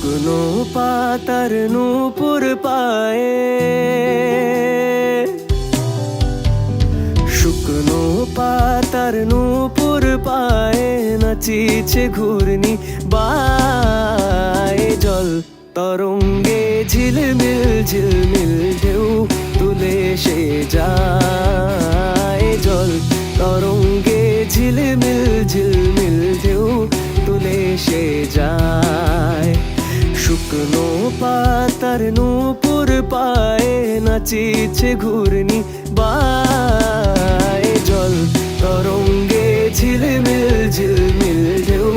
শুকনো পাতার নূপুর পায়ে, শুকনো পাতার নূপুর পায়ে নাচিছে ঘূর্ণি বায়ে। জল তরঙ্গে ঝিলমিল ঝিলমিল ঢেউ তুলে সে যায়। জল তরঙ্গে ঝিলমিল ঝিলমিল ঢেউ তুলে সে যায়। শুকনো পাতার নূপুর পায়ে নাচিছে ঘূর্ণি বায়ে। জল তরঙ্গে ঝিলমিল ঝিলমিল ঢেউ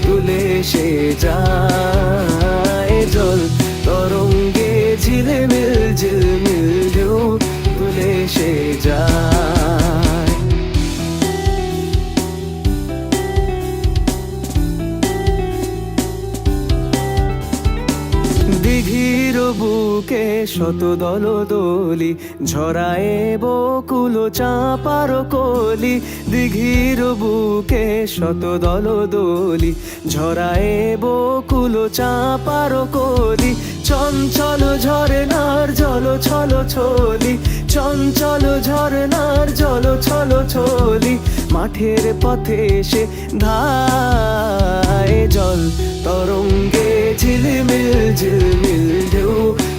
তুলে সে যায়। জল তরঙ্গে ঝিলমিল ঝিলমিল ঢেউ তুলে সে যায়। দিঘির বুকে শত দল দোলি ঝরায়ে বকুল চাঁপার কলি। দিঘির বুকে শত দল দোলি ঝরায়ে বকুল চাঁপার কলি। চঞ্চল ঝরনার জল ছল ছলি, চঞ্চল ঝরনার জল ছল ছলি। মাঠের পথে সে ধায়। জল তরঙ্গে ঝিলমিল ঝিলমিল ঢেউ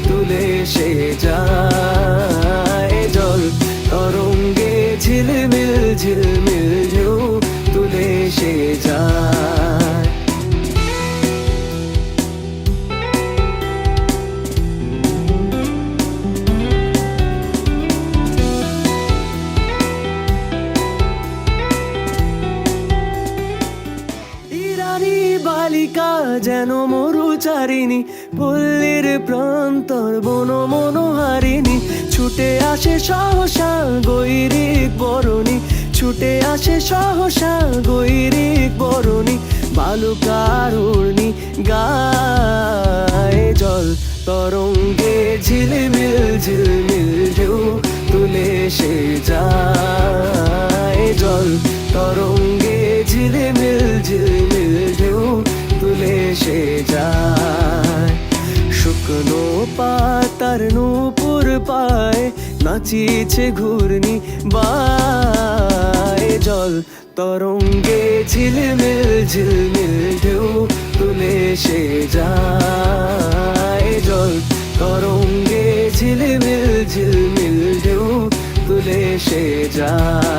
তুলে সে যায়। জল তরঙ্গে ঝিলমিল ঝিলমিল ঢেউ তুলে সে যায়। বালিকা যেন মরুচারিণী, পল্লীর প্রান্তর বন মনোহারিণী। ছুটে আসে সহসা গৈরিক বরণী, ছুটে আসে সহসা গৈরিক বরণী। বালুকার উর্ণি গায়ে। জল তরঙ্গে ঝিলমিল ঝিলমিল ঢেউ তুলে সে যায়। জল তরঙ্গে ঝিলমিল ঝিলমিল ঢেউ তুলে সে যায়। শুকনো পাতার নূপুর পায়ে নাচিছে ঘূর্ণি বায়ে। জল তরঙ্গে ঝিলমিল ঝিলমিল ঢেউ তুলে সে যায়। জল তরঙ্গে ঝিলমিল ঝিলমিল ঢেউ তুলে সে যায়।